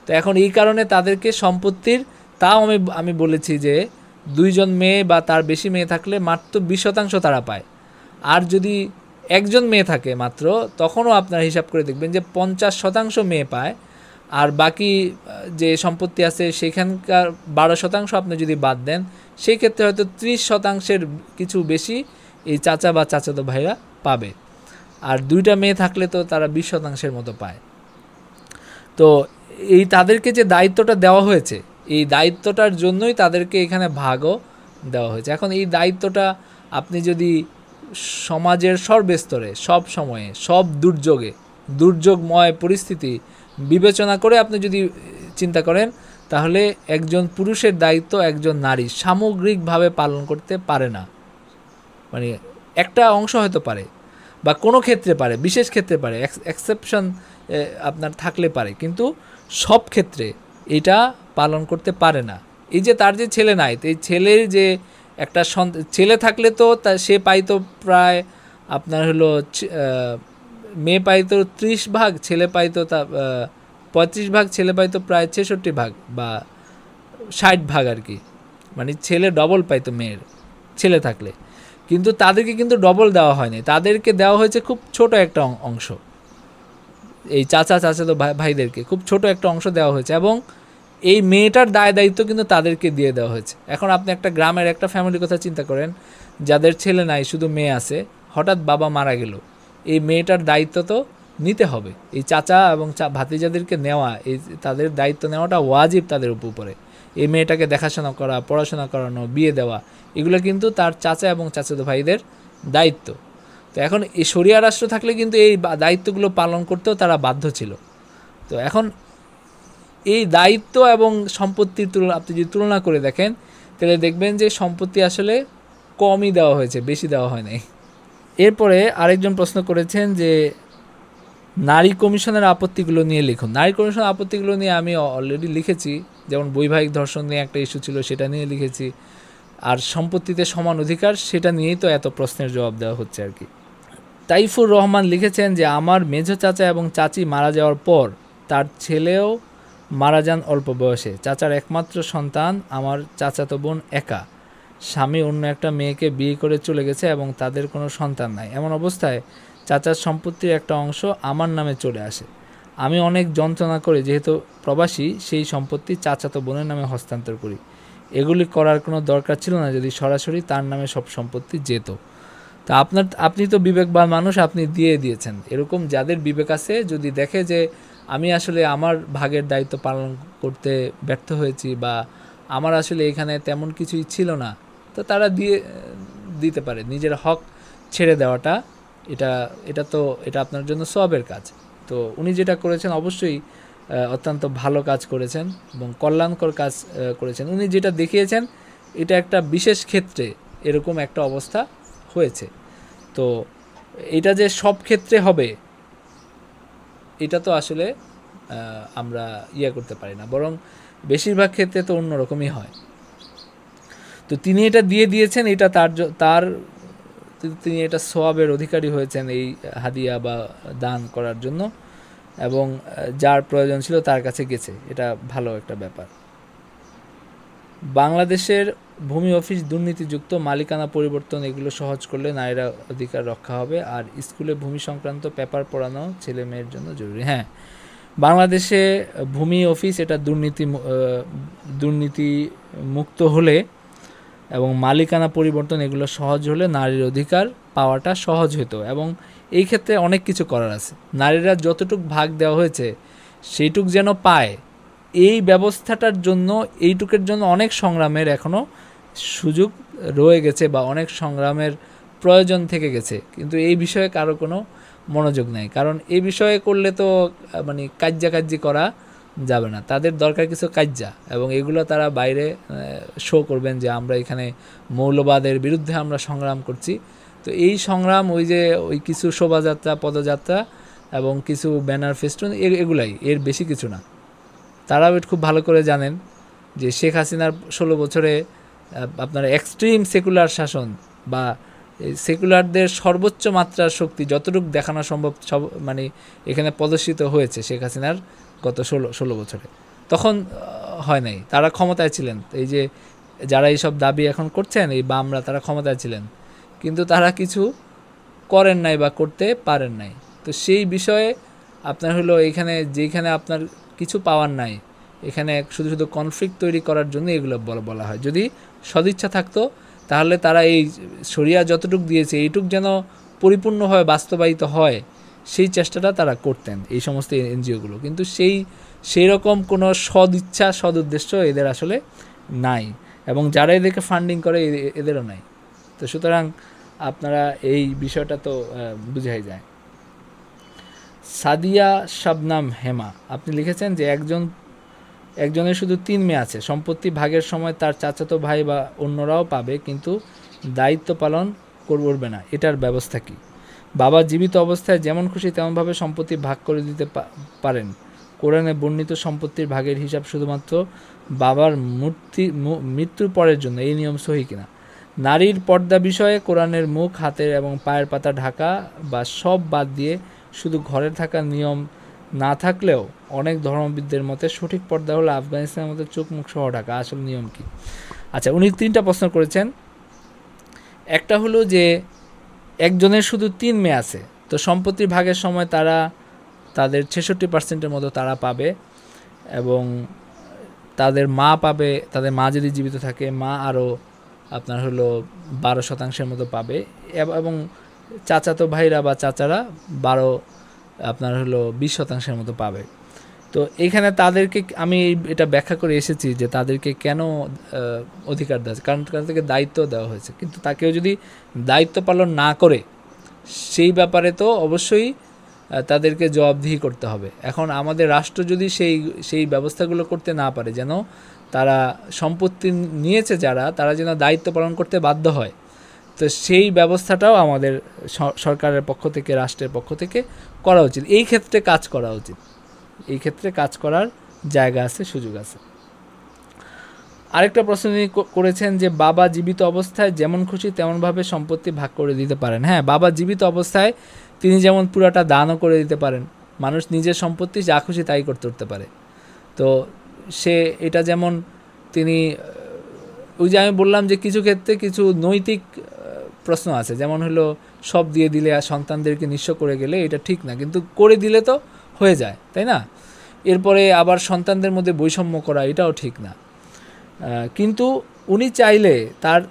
Speaker 1: তো এখন এই কারণে তাদেরকে সম্পত্তির, তাও আমি বলেছি যে 2 জন মেয়ে বা তার বেশি মেয়ে থাকলে মাত্র 20% তারা পায়। আর যদি একজন মেয়ে থাকে মাত্র, তখনও আপনারা হিসাব করে দেখবেন যে 50% মেয়ে পায়। আর বাকি যে সম্পত্তি আছে সেখানকার 12% আপনি যদি বাদ দেন, সেই ক্ষেত্রে হয়তো 30%-এর কিছু বেশি এই চাচা বা চাচাতো ভাইরা পাবে। আর 2টা মেয়ে থাকলে তো তারা 20%-এর মতো পায়। তো এই তাদেরকে যে দায়িত্বটা দেওয়া হয়েছে, এই দায়িত্বটার জন্যই তাদেরকে এখানে ভাগও দেওয়া হয়েছে। এখন এই দায়িত্বটা আপনি যদি সমাজের সর্বস্তরে, সব সময়ে, সব দুর্যোগময় পরিস্থিতি বিবেচনা করে আপনি যদি চিন্তা করেন, তাহলে একজন পুরুষের দায়িত্ব একজন নারী সামগ্রিকভাবে পালন করতে পারে না। মানে একটা অংশ হয়তো পারে, বা কোনো ক্ষেত্রে পারে, বিশেষ ক্ষেত্রে পারে, এক্সেপশন আপনার থাকলে পারে, কিন্তু সব ক্ষেত্রে এটা পালন করতে পারে না। এই যে তার যে ছেলে নাই, এই ছেলের যে একটা ছেলে থাকলে তো সে পাইতো প্রায় আপনার হলো মেয়ে পাইতো 30 ভাগ, ছেলে পাইতো 35 ভাগ, ছেলে পাইতো প্রায় 66 ভাগ বা 60 ভাগ আর কি। মানে ছেলে ডবল পাইতো মেয়ের ছেলে থাকলে, কিন্তু তাদেরকে কিন্তু ডবল দেওয়া হয়নি, তাদেরকে দেওয়া হয়েছে খুব ছোট একটা অংশ। এই চাচাতো ভাইদেরকে খুব ছোট একটা অংশ দেওয়া হয়েছে, এবং এই মেয়েটার দায়িত্ব কিন্তু তাদেরকে দিয়ে দেওয়া হয়েছে। এখন আপনি একটা গ্রামের একটা ফ্যামিলির কথা চিন্তা করেন, যাদের ছেলে নাই, শুধু মেয়ে আছে, হঠাৎ বাবা মারা গেল, এই মেয়েটার দায়িত্ব তো নিতে হবে। এই চাচা এবং ভাতিজাদেরকে নেওয়া, এই তাদের দায়িত্ব নেওয়াটা ওয়াজিব তাদের উপরে। এই মেয়েটাকে দেখাশোনা করা, পড়াশোনা করানো, বিয়ে দেওয়া, এগুলো কিন্তু তার চাচা এবং চাচাতো ভাইদের দায়িত্ব। তো এখন এই শরিয়া রাষ্ট্র থাকলে কিন্তু এই দায়িত্বগুলো পালন করতেও তারা বাধ্য ছিল। তো এখন এই দায়িত্ব এবং সম্পত্তির আপনি যদি তুলনা করে দেখেন, তাহলে দেখবেন যে সম্পত্তি আসলে কমই দেওয়া হয়েছে, বেশি দেওয়া হয় নাই। এরপরে আরেকজন প্রশ্ন করেছেন যে নারী কমিশনের আপত্তিগুলো নিয়ে লিখুন। নারী কমিশনের আপত্তিগুলো নিয়ে আমি অলরেডি লিখেছি, যেমন বৈবাহিক ধর্ষণ নিয়ে একটা ইস্যু ছিল, সেটা নিয়ে লিখেছি। আর সম্পত্তিতে সমান অধিকার, সেটা নিয়েই তো এত প্রশ্নের জবাব দেওয়া হচ্ছে আর কি। তাইফুর রহমান লিখেছেন যে আমার মেঝো চাচা এবং চাচি মারা যাওয়ার পর তার ছেলেও মারা যান অল্প বয়সে। চাচার একমাত্র সন্তান আমার চাচাতো বোন একা, স্বামী অন্য একটা মেয়েকে বিয়ে করে চলে গেছে এবং তাদের কোনো সন্তান নাই। এমন অবস্থায় চাচার সম্পত্তির একটা অংশ আমার নামে চলে আসে। আমি অনেক যন্ত্রণা করে, যেহেতু প্রবাসী, সেই সম্পত্তি চাচাতো বোনের নামে হস্তান্তর করি। এগুলি করার কোনো দরকার ছিল না যদি সরাসরি তার নামে সব সম্পত্তি যেত। তা আপনি তো বিবেকবান মানুষ, আপনি দিয়েছেন। এরকম যাদের বিবেক আছে, যদি দেখে যে আমি আসলে আমার ভাগের দায়িত্ব পালন করতে ব্যর্থ হয়েছি, বা আমার আসলে এখানে তেমন কিছুই ছিল না, তো তারা দিতে পারে। নিজের হক ছেড়ে দেওয়াটা, এটা আপনার জন্য সওয়াবের কাজ। তো উনি যেটা করেছেন অবশ্যই অত্যন্ত ভালো কাজ করেছেন এবং কল্যাণকর কাজ করেছেন। উনি যেটা দেখিয়েছেন, এটা একটা বিশেষ ক্ষেত্রে এরকম একটা অবস্থা হয়েছে। তো এটা যে সব ক্ষেত্রে হবে, এটা তো আসলে আমরা করতে পারি না, বরং বেশিরভাগ ক্ষেত্রে তো অন্যরকমই হয়। তো তিনি এটা দিয়েছেন, এটা তিনি এটা সওয়াবের অধিকারী হয়েছেন এই হাদিয়া বা দান করার জন্য, এবং যার প্রয়োজন ছিল তার কাছে গেছে, এটা ভালো একটা ব্যাপার। বাংলাদেশের ভূমি অফিস দুর্নীতিযুক্ত, মালিকানা পরিবর্তন এগুলো সহজ করলে নারীরা অধিকার রক্ষা হবে। আর স্কুলে ভূমি সংক্রান্ত পেপার পড়ানো ছেলে মেয়ের জন্য জরুরি। হ্যাঁ, বাংলাদেশে ভূমি অফিস এটা দুর্নীতি মুক্ত হলে এবং মালিকানা পরিবর্তন এগুলো সহজ হলে নারীর অধিকার পাওয়াটা সহজ হতো। এবং এই ক্ষেত্রে অনেক কিছু করার আছে। নারীরা যতটুক ভাগ দেওয়া হয়েছে সেইটুক যেন পায়, এই ব্যবস্থাটার জন্য, এইটুকের জন্য অনেক সংগ্রামের এখনও সুযোগ রয়ে গেছে, বা অনেক সংগ্রামের প্রয়োজন থেকে গেছে, কিন্তু এই বিষয়ে কারো কোনো মনোযোগ নেই। কারণ এই বিষয়ে করলে তো মানে কাজ্যি করা যাবে না, তাদের দরকার কিছু কাজ্যা, এবং এগুলো তারা বাইরে শো করবেন যে আমরা এখানে মৌলবাদের বিরুদ্ধে আমরা সংগ্রাম করছি। তো এই সংগ্রাম ওই কিছু শোভাযাত্রা, পদযাত্রা এবং কিছু ব্যানার ফেস্টুন, এগুলাই, এর বেশি কিছু না। তারাও খুব ভালো করে জানেন যে শেখ হাসিনার 16 বছরে আপনার এক্সট্রিম সেকুলার শাসন বা সেকুলারদের সর্বোচ্চ মাত্রার শক্তি যতটুকু দেখানো সম্ভব সব মানে এখানে প্রদর্শিত হয়েছে শেখ হাসিনার গত 16 বছরে। তখন হয় নাই, তারা ক্ষমতায় ছিলেন। এই যে যারা এইসব দাবি এখন করছেন এই বামরা, তারা ক্ষমতায় ছিলেন কিন্তু তারা কিছু করেন নাই বা করতে পারেন নাই। তো সেই বিষয়ে আপনার হলো এইখানে যেখানে আপনার কিছু পাওয়ার নাই, এখানে শুধু শুধু কনফ্লিক্ট তৈরি করার জন্য এগুলো বলা হয়। যদি সদিচ্ছা থাকতো তাহলে তারা এই শরিয়া যতটুকু দিয়েছে এইটুক যেন পরিপূর্ণভাবে বাস্তবায়িত হয় সেই চেষ্টাটা তারা করতেন এই সমস্ত এনজিওগুলো। কিন্তু সেই রকম কোনো সদিচ্ছা সদুদ্দেশ্য এদের আসলে নাই, এবং যারা এদেরকে ফান্ডিং করে এদেরও নাই। তো সুতরাং আপনারা এই বিষয়টা তো বুঝাই যায়। সাদিয়া শাবনাম হেমা আপনি লিখেছেন যে একজনের শুধু 3 মেয়ে আছে, সম্পত্তি ভাগের সময় তার চাচাতো ভাই বা অন্যরাও পাবে কিন্তু দায়িত্ব পালন করবে না, এটার ব্যবস্থা কি? বাবা জীবিত অবস্থায় যেমন খুশি তেমনভাবে সম্পত্তি ভাগ করে দিতে পারেন। কোরআনে বর্ণিত সম্পত্তির ভাগের হিসাব শুধুমাত্র বাবার মৃত্যুর পরের জন্য, এই নিয়ম সহি কিনা? নারীর পর্দা বিষয়ে কোরআনের মুখ, হাতের এবং পায়ের পাতা ঢাকা বা সব বাদ দিয়ে শুধু ঘরে থাকার নিয়ম না থাকলেও অনেক ধর্মবিদদের মতে সঠিক পর্দা হলো আফগানিস্তানের মতো চোখ মুখ সহ ঢাকা। আসল নিয়ম কি? আচ্ছা, উনি 3টা প্রশ্ন করেছেন। একটা হলো যে একজনের শুধু 3 মেয়ে আছে, তো সম্পত্তির ভাগের সময় তাদের 66% মতো তারা পাবে, এবং তাদের মা পাবে, তাদের মা যদি জীবিত থাকে মা আরও আপনার হলো 12% মতো পাবে, এবং চাচাতো ভাইরা বা চাচারা 20% মতো পাবে। তো এখানে তাদেরকে আমি এটা ব্যাখ্যা করে এসেছি যে তাদেরকে কেন অধিকার দেওয়া হয়েছে, কারণ তাদেরকে দায়িত্ব দেওয়া হয়েছে। কিন্তু তাকেও যদি দায়িত্ব পালন না করে সেই ব্যাপারে তো অবশ্যই তাদেরকে জবাবদিহি করতে হবে। এখন আমাদের রাষ্ট্র যদি সেই ব্যবস্থাগুলো করতে না পারে, যেন তারা সম্পত্তি নিয়েছে তারা যেন দায়িত্ব পালন করতে বাধ্য হয়, তো সেই ব্যবস্থাটাও আমাদের সরকারের পক্ষ থেকে, রাষ্ট্রের পক্ষ থেকে করা উচিত। এই ক্ষেত্রে কাজ করা উচিত, এই ক্ষেত্রে কাজ করার জায়গা আছে, সুযোগ আছে। আরেকটা প্রশ্ন করেছেন যে বাবা জীবিত অবস্থায় যেমন খুশি তেমনভাবে সম্পত্তি ভাগ করে দিতে পারেন। হ্যাঁ, বাবা জীবিত অবস্থায় তিনি যেমন পুরাটা দানও করে দিতে পারেন, মানুষ নিজের সম্পত্তি যা খুশি তাই করতে পারে। তো এটা যেমন তিনি, ওই যে আমি বললাম যে কিছু ক্ষেত্রে কিছু নৈতিক প্রশ্ন আছে, যেমন হলো সব দিয়ে দিলে আর সন্তানদেরকে নিঃস্ব করে গেলে এটা ঠিক না, কিন্তু করে দিলে তো হয়ে যায়, তাই না? এরপরে আবার সন্তানদের মধ্যে বৈষম্য করা এটাও ঠিক না। কিন্তু উনি চাইলে, তার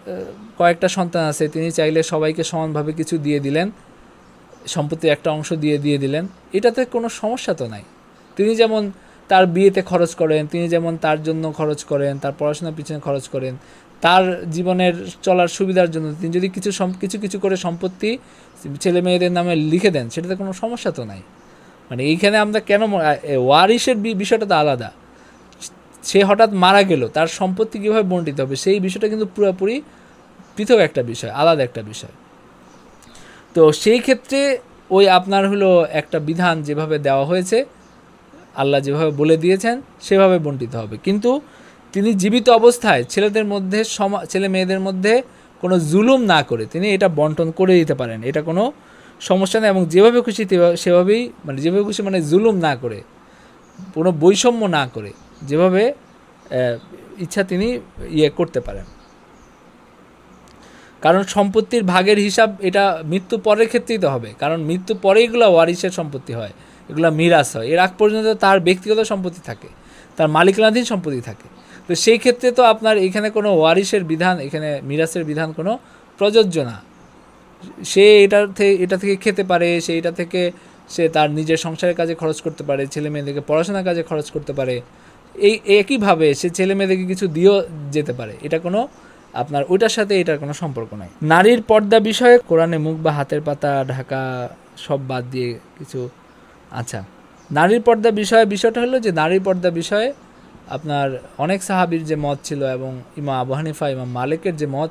Speaker 1: কয়েকটা সন্তান আছে, তিনি চাইলে সবাইকে সমানভাবে কিছু দিয়ে দিলেন, সম্পত্তির একটা অংশ দিয়ে দিলেন, এটাতে কোনো সমস্যা তো নাই। তিনি যেমন তার বিয়েতে খরচ করেন, তিনি যেমন তার জন্য খরচ করেন, তার পড়াশোনার পিছনে খরচ করেন, তার জীবনের চলার সুবিধার জন্য তিনি যদি কিছু করে সম্পত্তি ছেলে মেয়েদের নামে লিখে দেন, সেটাতে কোনো সমস্যা তো নাই। মানে এইখানে আমরা কেন ওয়ারিশের বিষয়টা তো আলাদা, সে হঠাৎ মারা গেল, তার সম্পত্তি কীভাবে বণ্টিত হবে সেই বিষয়টা কিন্তু পুরোপুরি পৃথক একটা বিষয়, আলাদা একটা বিষয়। তো সেই ক্ষেত্রে ওই আপনার হলো একটা বিধান যেভাবে দেওয়া হয়েছে, আল্লাহ যেভাবে বলে দিয়েছেন সেভাবে বণ্টিত হবে। কিন্তু তিনি জীবিত অবস্থায় ছেলে মেয়েদের মধ্যে কোনো জুলুম না করে তিনি এটা বন্টন করে দিতে পারেন, এটা কোনো সমস্যা নেই। এবং যেভাবে খুশি সেভাবেই, যেভাবে খুশি জুলুম না করে, কোনো বৈষম্য না করে, যেভাবে ইচ্ছা তিনি করতে পারেন। কারণ সম্পত্তির ভাগের হিসাব এটা মৃত্যু পরের ক্ষেত্রেই তো হবে, কারণ মৃত্যু পরে এগুলো ওয়ারিশের সম্পত্তি হয়, এগুলো মিরাস হয়। এর আগ পর্যন্ত তার ব্যক্তিগত সম্পত্তি থাকে, তার মালিকানাধীন সম্পত্তি থাকে। তো সেই ক্ষেত্রে তো আপনার এখানে কোনো ওয়ারিশের বিধান, এখানে মিরাসের বিধান কোনো প্রযোজ্য না। সে এটা থেকে খেতে পারে, এটা থেকে সে তার নিজের সংসারের কাজে খরচ করতে পারে, ছেলে মেয়েদেরকে পড়াশোনার কাজে খরচ করতে পারে, একইভাবে সে ছেলে মেয়েদেরকে কিছু দিয়েও যেতে পারে। এটা কোনো আপনার ওইটার সাথে এটার কোনো সম্পর্ক নাই। নারীর পর্দা বিষয়ে কোরআনে মুখ বা হাতের পাতা ঢাকা সব বাদ দিয়ে কিছু। আচ্ছা, নারীর পর্দা বিষয়টা হলো যে নারীর পর্দা বিষয়ে আপনার অনেক সাহাবীর যে মত ছিল, এবং ইমাম আবু হানিফা, ইমাম মালিকের যে মত,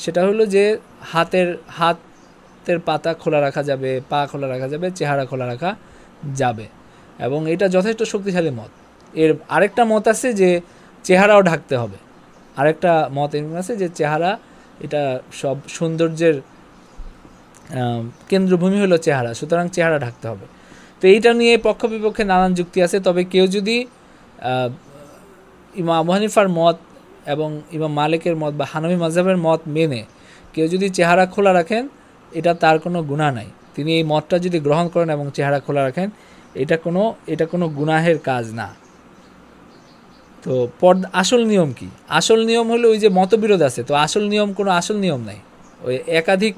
Speaker 1: সেটা হলো যে হাতের পাতা খোলা রাখা যাবে, পা খোলা রাখা যাবে, চেহারা খোলা রাখা যাবে, এবং এটা যথেষ্ট শক্তিশালী মত। এর আরেকটা মত আছে যে চেহারাও ঢাকতে হবে, আরেকটা মত এরকম আছে যে চেহারা, এটা সব সৌন্দর্যের কেন্দ্রভূমি হলো চেহারা, সুতরাং চেহারা ঢাকতে হবে। তো এইটা নিয়ে পক্ষ বিপক্ষে নানান যুক্তি আছে। তবে কেউ যদি ইমাম আবু হানিফার মত এবং ইমাম মালিকের মত বা হানাফি মাযহাবের মত মেনে কেউ যদি চেহারা খোলা রাখেন, এটা তার কোনো গুনাহ নাই। তিনি এই মতটা যদি গ্রহণ করেন এবং চেহারা খোলা রাখেন, এটা কোনো গুনাহের কাজ না। তো আসল নিয়ম কি? আসল নিয়ম হলো ওই যে মতবিরোধ আছে, তো আসল নিয়ম নাই, ওই একাধিক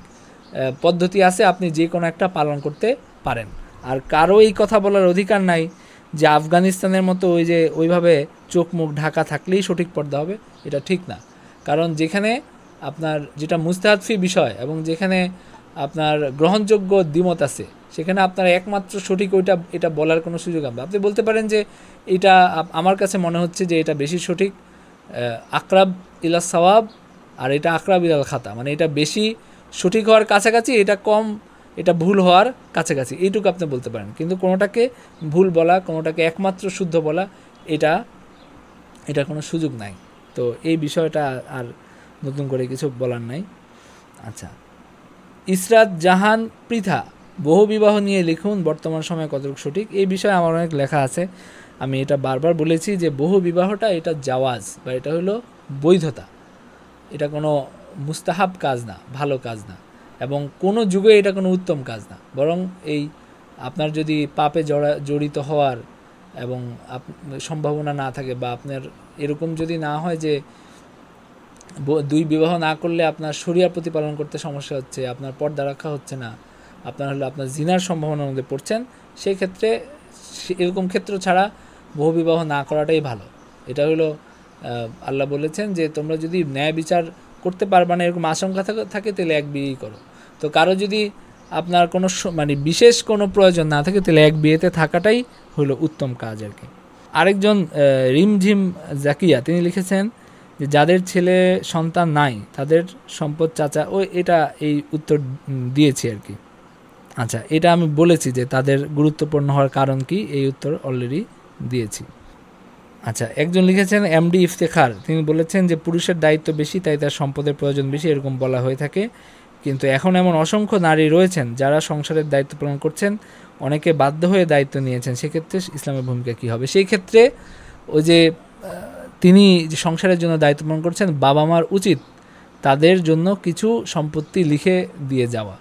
Speaker 1: পদ্ধতি আছে, আপনি যে কোনো একটা পালন করতে পারেন। আর কারো এই কথা বলার অধিকার নাই যে আফগানিস্তানের মতো ওই যে ওইভাবে চোখ মুখ ঢাকা থাকলেই সঠিক পর্দা হবে, এটা ঠিক না। কারণ যেখানে আপনার যেটা মুস্তাহাদফি বিষয় এবং যেখানে আপনার গ্রহণযোগ্য দ্বিমত আছে, সেখানে আপনার একমাত্র সঠিক এটা বলার কোনো সুযোগ হবে। আপনি বলতে পারেন যে এটা আমার কাছে মনে হচ্ছে যে এটা বেশি সঠিক, আকরাব ইলা সাওয়াব, আর এটা আকরাব ইলাল খাতা, মানে এটা বেশি সঠিক হওয়ার কাছাকাছি, এটা কম, এটা ভুল হওয়ার কাছাকাছি, এইটুকু আপনি বলতে পারেন। কিন্তু কোনোটাকে ভুল বলা, কোনোটাকে একমাত্র শুদ্ধ বলা, এটা কোনো সুযোগ নাই। তো এই বিষয়টা আর নতুন করে কিছু বলার নাই। আচ্ছা, ইসরাত জাহান পৃথা বহু বিবাহ নিয়ে লিখুন, বর্তমান সময়ে কতটুকু সঠিক? এই বিষয়ে আমার অনেক লেখা আছে। আমি এটা বারবার বলেছি যে বহু বিবাহটা এটা জাওয়াজ বা এটা হলো বৈধতা, এটা কোনো মুস্তাহাব কাজ না, ভালো কাজ না, এবং কোনো যুগে এটা কোনো উত্তম কাজ না। বরং এই আপনার যদি পাপে জড়িত হওয়ার এবং সম্ভাবনা না থাকে, বা আপনার এরকম যদি না হয় যে দুই বিবাহ না করলে আপনার শরিয়া প্রতিপালন করতে সমস্যা হচ্ছে, আপনার পর্দা রাখা হচ্ছে না, আপনার জিনার সম্ভাবনার মধ্যে পড়ছেন, সেই ক্ষেত্রে এরকম ক্ষেত্র ছাড়া বহু বিবাহ না করাটাই ভালো। এটা হলো আল্লাহ বলেছেন যে তোমরা যদি ন্যায় বিচার করতে পারবা না এরকম আশঙ্কা থাকে তাহলে এক বিয়েই করো। তো কারো যদি আপনার কোনো বিশেষ কোনো প্রয়োজন না থাকে তাহলে এক বিয়েতে থাকাটাই হলো উত্তম কাজ আর কি। আরেকজন রিমঝিম জাকিয়া তিনি লিখেছেন যে যাদের ছেলে সন্তান নাই তাদের সম্পদ চাচা, এটা এই উত্তর দিয়েছি আর কি। আচ্ছা, এটা আমি বলেছি যে তাদের গুরুত্বপূর্ণ হওয়ার কারণ কি, এই উত্তর অলরেডি দিয়েছি। আচ্ছা, একজন লিখেছেন এমডি ইফতেখার, তিনি বলেছেন যে পুরুষের দায়িত্ব বেশি তাই তার সম্পদের প্রয়োজন বেশি, এরকম বলা হয়ে থাকে। কিন্তু এখন এমন অসংখ্য নারী রয়েছেন যারা সংসারের দায়িত্ব পালন করছেন, অনেকে বাধ্য হয়ে দায়িত্ব নিয়েছেন, সেক্ষেত্রে ইসলামের ভূমিকা কী হবে? সেই ক্ষেত্রে ওই যে তিনি যে সংসারের জন্য দায়িত্ব পালন করছেন, বাবা মার উচিত তাদের জন্য কিছু সম্পত্তি লিখে দিয়ে যাওয়া।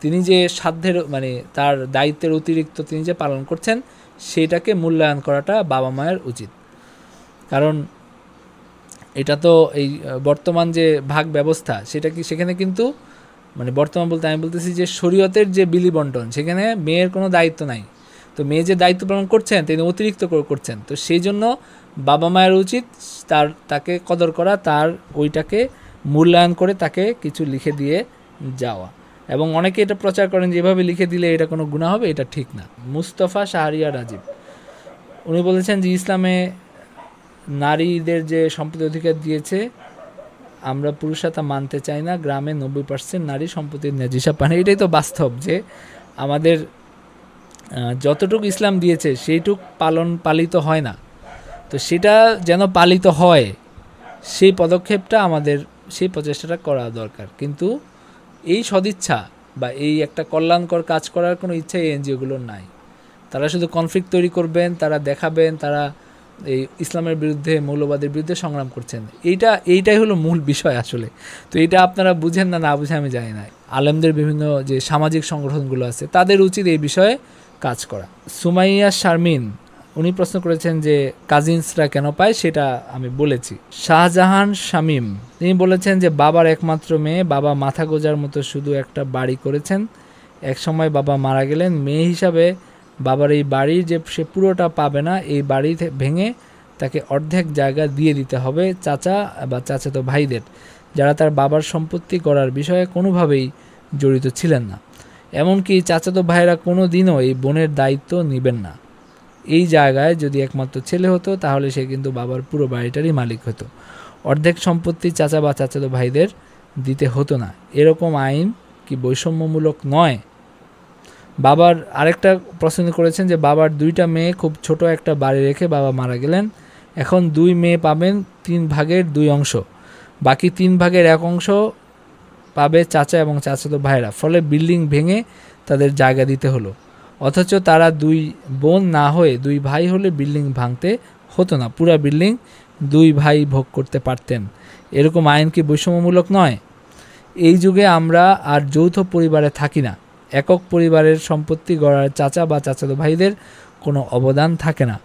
Speaker 1: তিনি যে সাধ্যের তার দায়িত্বের অতিরিক্ত তিনি যে পালন করছেন সেটাকে মূল্যায়ন করাটা বাবা মায়ের উচিত। কারণ এটা তো এই বর্তমান যে ভাগ ব্যবস্থা সেখানে কিন্তু বর্তমান বলতে আমি বলতেছি যে শরীয়তের যে বিলি বন্টন, সেখানে মেয়ের কোনো দায়িত্ব নাই। তো মেয়ে যে দায়িত্ব পালন করছেন তিনি অতিরিক্ত করছেন, তো সেই জন্য বাবা মায়ের উচিত তাকে কদর করা, তার ওইটাকে মূল্যায়ন করে তাকে কিছু লিখে দিয়ে যাওয়া। এবং অনেকে এটা প্রচার করেন যেভাবে লিখে দিলে এটা কোনো গুনাহ হবে, এটা ঠিক না। মুস্তফা শাহরিয়ার রাজীব উনি বলেছেন যে ইসলামে নারীদের যে সম্পত্তি অধিকার দিয়েছে আমরা পুরুষরা তা মানতে চাই না, গ্রামে 90% নারী সম্পত্তির ন্যায্য পান। এটাই তো বাস্তব যে আমাদের যতটুকু ইসলাম দিয়েছে সেইটুক পালিত হয় না। তো সেটা যেন পালিত হয় সেই পদক্ষেপটা আমাদের, সেই প্রচেষ্টাটা করা দরকার। কিন্তু এই সদিচ্ছা বা এই একটা কল্যাণকর কাজ করার কোনো ইচ্ছা এই এনজিওগুলোর নাই। তারা শুধু কনফ্লিক্ট তৈরি করবেন, তারা দেখাবেন তারা এই ইসলামের বিরুদ্ধে, মৌলবাদের বিরুদ্ধে সংগ্রাম করছেন। এইটাই হলো মূল বিষয় আসলে। তো এটা আপনারা বুঝেন না বুঝে আমি জানি না। আলেমদের বিভিন্ন যে সামাজিক সংগঠনগুলো আছে তাদের উচিত এই বিষয়ে কাজ করা। সুমাইয়া শারমিন উনি প্রশ্ন করেছেন যে কাজিনসরা কেন পায়, সেটা আমি বলেছি। শাহজাহান শামীম তিনি বলেছেন যে বাবার একমাত্র মেয়ে, বাবা মাথা গোজার মতো শুধু একটা বাড়ি করেছেন, এক সময় বাবা মারা গেলেন, মেয়ে হিসাবে বাবার এই বাড়ি যে সে পুরোটা পাবে না, এই বাড়ি ভেঙে তাকে অর্ধেক জায়গা দিয়ে দিতে হবে চাচা বা চাচাতো ভাইদের, যারা তার বাবার সম্পত্তি করার বিষয়ে কোনোভাবেই জড়িত ছিলেন না। এমনকি চাচাতো ভাইয়েরা কোনো দিনও এই বোনের দায়িত্ব নেবেন না। এই জায়গায় যদি একমাত্র ছেলে হতো তাহলে সে কিন্তু বাবার পুরো বাড়িটারই মালিক হতো, অর্ধেক সম্পত্তি চাচা বা চাচাতো ভাইদের দিতে হতো না। এরকম আইন কি বৈষম্যমূলক নয়? বাবার আরেকটা প্রশ্ন করেছেন যে বাবার 2টা মেয়ে, খুব ছোট একটা বাড়ি রেখে বাবা মারা গেলেন, এখন 2 মেয়ে পাবেন 3 ভাগের 2 অংশ, বাকি 3 ভাগের 1 অংশ পাবে চাচা এবং চাচাতো ভাইরা, ফলে বিল্ডিং ভেঙে তাদের জায়গা দিতে হলো। অথচ তারা 2 বোন না হয়ে 2 ভাই হলে বিল্ডিং ভাঙতে হতো না, পুরা বিল্ডিং 2 ভাই ভোগ করতে পারতেন। এরকম আইন কি বৈষম্যমূলক নয়? এই যুগে আমরা আর যৌথ পরিবারে থাকি না, একক পরিবারের সম্পত্তি গড়ার চাচা বা চাচাতো ভাইদের কোনো অবদান থাকে না।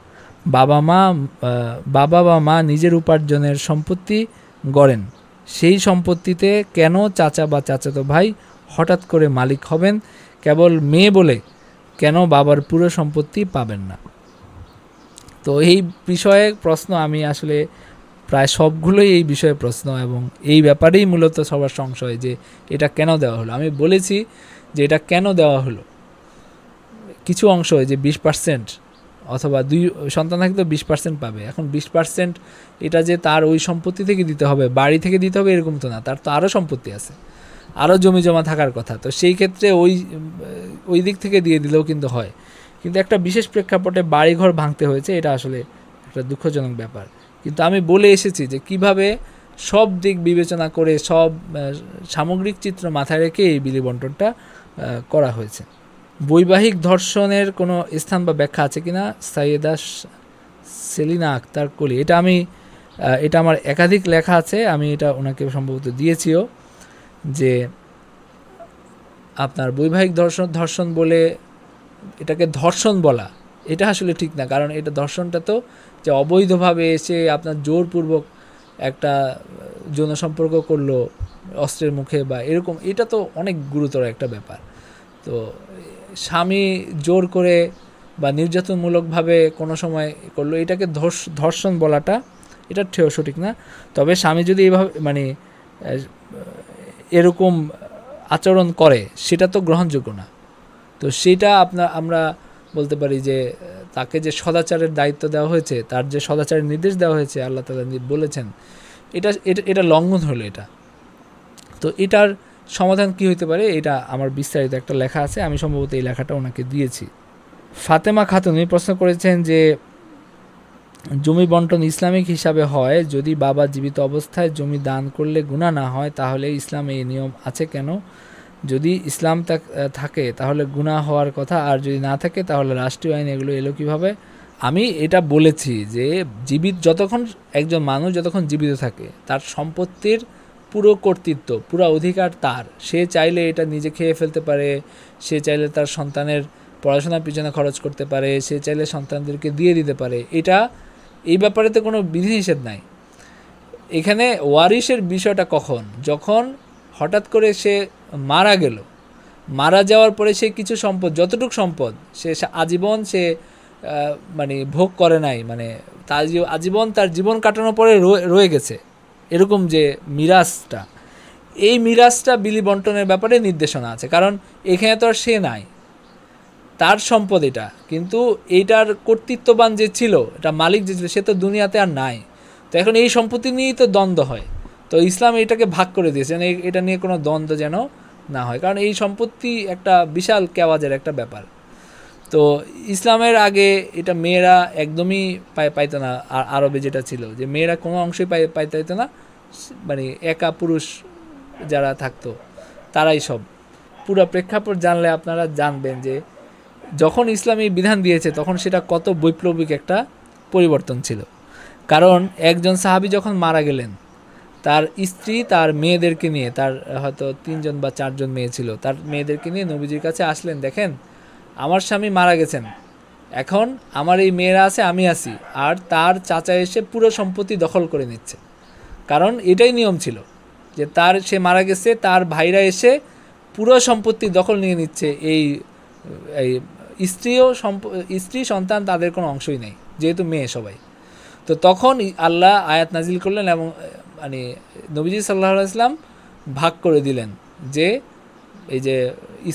Speaker 1: বাবা বা মা নিজের উপার্জনের সম্পত্তি গড়েন, সেই সম্পত্তিতে কেন চাচা বা চাচাতো ভাই হঠাৎ করে মালিক হবেন? কেবল মেয়ে বলে কেন বাবার পুরো সম্পত্তি পাবেন না? তো এই বিষয়ে প্রশ্ন আমি আসলে প্রায় সবগুলোই এই বিষয়ে প্রশ্ন, এবং এই ব্যাপারেই মূলত সবার সংশয় যে এটা কেন দেওয়া হলো। আমি বলেছি যে এটা কেন দেওয়া হলো, কিছু অংশ যে 20% অথবা 2 সন্তান থাকলে তো 20% পাবে। এখন 20% এটা যে তার ওই সম্পত্তি থেকে দিতে হবে, বাড়ি থেকে দিতে হবে এরকম তো না, তার তো আরও সম্পত্তি আছে, আরও জমি জমা থাকার কথা। তো সেই ক্ষেত্রে ওই দিক থেকে দিয়ে দিলেও কিন্তু হয়, কিন্তু একটা বিশেষ প্রেক্ষাপটে বাড়িঘর ভাঙতে হয়েছে, এটা আসলে একটা দুঃখজনক ব্যাপার। কিন্তু আমি বলে এসেছি যে কিভাবে সব দিক বিবেচনা করে সব সামগ্রিক চিত্র মাথায় রেখে এই বিলি বন্টনটা করা হয়েছে। বৈবাহিক ধর্ষণের কোনো স্থান বা ব্যাখ্যা আছে কিনা? সাইয়েদা সেলিনা আক্তার কলি। এটা আমার একাধিক লেখা আছে, আমি এটা ওনাকে সম্ভবত দিয়েছিও, যে আপনার বৈবাহিক ধর্ষণ বলে এটাকে ধর্ষণ বলা এটা আসলে ঠিক না, কারণ এটা ধর্ষণটা তো যে অবৈধভাবে এসে আপনার জোরপূর্বক একটা যৌন সম্পর্ক করলো অস্ত্রের মুখে বা এরকম, এটা তো অনেক গুরুতর একটা ব্যাপার। তো স্বামী জোর করে বা নির্যাতনমূলকভাবে কোনো সময় করলো, এটাকে ধর্ষণ বলাটা এটা সঠিক না। তবে স্বামী যদি এইভাবে মানে এরকম আচরণ করে সেটা তো গ্রহণযোগ্য না। তো সেটা আমরা বলতে পারি যে তাকে যে সদাচারের দায়িত্ব দেওয়া হয়েছে, তার যে সদাচারের নির্দেশ দেওয়া হয়েছে আল্লাহ তাআলা বলেছেন, এটা লঙ্ঘন হলো এটা। তো এটার সমাধান কি হতে পারে, এটা আমার বিস্তারিত একটা লেখা আছে, আমি সম্ভবত এই লেখাটা ওনাকে দিয়েছি। ফাতেমা খাতুন প্রশ্ন করেছেন যে জমি বন্টন ইসলামিক হিসাবে হয়, যদি বাবা জীবিত অবস্থায় জমি দান করলে গুনাহ না হয়, তাহলে ইসলামে এই নিয়ম আছে কেন? যদি ইসলাম থাকে তাহলে গুনাহ হওয়ার কথা, আর যদি না থাকে তাহলে রাষ্ট্রীয় আইন এগুলো এলো কীভাবে? আমি এটা বলেছি যে যতক্ষণ একজন মানুষ যতক্ষণ জীবিত থাকে তার সম্পত্তির পুরো কর্তৃত্ব, পুরো অধিকার তার। সে চাইলে এটা নিজে খেয়ে ফেলতে পারে, সে চাইলে তার সন্তানের পড়াশোনার পিছনে খরচ করতে পারে, সে চাইলে সন্তানদেরকে দিয়ে দিতে পারে, এই ব্যাপারেতে কোনো বিধিনিষেধ নাই। এখানে ওয়ারিশের বিষয়টা কখন, যখন হঠাৎ করে সে মারা গেল, মারা যাওয়ার পরে সে কিছু সম্পদ, যতটুকু সম্পদ সে আজীবন সে মানে ভোগ করে নাই, মানে তার আজীবন তার জীবন কাটানোর পরে রয়ে গেছে, এরকম যে মিরাজটা, এই মিরাজটা বিলি বন্টনের ব্যাপারে নির্দেশনা আছে। কারণ এখানে তো আর সে নাই, তার সম্পদ এটা, কিন্তু এইটার কর্তৃত্ববান যে ছিল, এটা মালিক যে ছিল, সে তো দুনিয়াতে আর নাই। তো এখন এই সম্পত্তি নিয়েই তো দ্বন্দ্ব হয়। তো ইসলাম এটাকে ভাগ করে দিয়েছে, এটা নিয়ে কোনো দ্বন্দ্ব যেন না হয়, কারণ এই সম্পত্তি একটা বিশাল কেওয়াজের একটা ব্যাপার। তো ইসলামের আগে এটা মেয়েরা একদমই পাইতো না, আর আরবে যেটা ছিল যে মেয়েরা কোনো অংশই পাইতো না, মানে একা পুরুষ যারা থাকতো তারাই সব। পুরো প্রেক্ষাপট জানলে আপনারা জানবেন যে যখন ইসলামী বিধান দিয়েছে তখন সেটা কত বৈপ্লবিক একটা পরিবর্তন ছিল। কারণ একজন সাহাবী যখন মারা গেলেন, তার স্ত্রী তার মেয়েদেরকে নিয়ে, তার হয়তো 3 বা 4 মেয়ে ছিল, তার মেয়েদেরকে নিয়ে নবীজির কাছে আসলেন, দেখেন আমার স্বামী মারা গেছেন, এখন আমার এই মেয়েরা আছে, আমি আছি, আর তার চাচা এসে পুরো সম্পত্তি দখল করে নিচ্ছে। কারণ এটাই নিয়ম ছিল যে সে মারা গেছে, তার ভাইরা এসে পুরো সম্পত্তি দখল নিয়ে নিচ্ছে, এই স্ত্রী সন্তান তাদের কোনো অংশই নেই, যেহেতু মেয়ে সবাই। তো তখন আল্লাহ আয়াত নাজিল করলেন এবং মানে নবীজি সাল্লাল্লাহু আলাইহি ওয়াসাল্লাম ভাগ করে দিলেন যে এই যে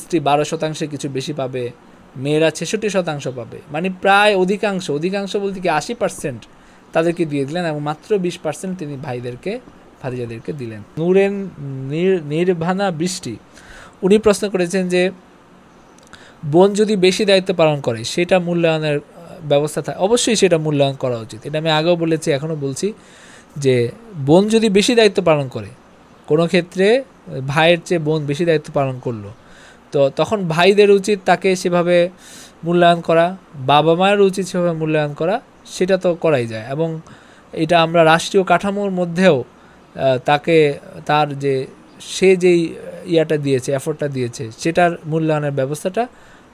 Speaker 1: স্ত্রী 12% কিছু বেশি পাবে, মেয়েরা 66% পাবে, মানে প্রায় অধিকাংশ বলতে কি 80% তাদেরকে দিয়ে দিলেন, এবং মাত্র 20% তিনি ভাতিজাদেরকে দিলেন। নূরের নির্ভানা বৃষ্টি উনি প্রশ্ন করেছেন যে বোন যদি বেশি দায়িত্ব পালন করে সেটা মূল্যায়নের ব্যবস্থা থাকে, অবশ্যই সেটা মূল্যায়ন করা উচিত। এটা আমি আগেও বলেছি, এখনও বলছি যে বোন যদি বেশি দায়িত্ব পালন করে, কোনো ক্ষেত্রে ভাইয়ের চেয়ে বোন বেশি দায়িত্ব পালন করলো, তো তখন ভাইদের উচিত তাকে সেভাবে মূল্যায়ন করা, বাবা মায়ের উচিত সেভাবে মূল্যায়ন করা, সেটা তো করাই যায়। এবং এটা আমরা রাষ্ট্রীয় কাঠামোর মধ্যেও তাকে তার যে সে যেই ইয়াটা দিয়েছে, এফোর্টটা দিয়েছে, সেটার মূল্যায়নের ব্যবস্থাটা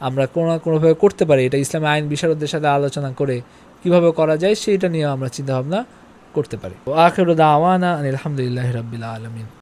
Speaker 1: আমরা কোনোভাবে করতে পারি। এটা ইসলামী আইন বিশারদদের সাথে আলোচনা করে কিভাবে করা যায় সেইটা নিয়ে আমরা চিন্তাভাবনা করতে পারি। আখিরু দাওয়ানা আলহামদুলিল্লাহি রাব্বিল আলামিন।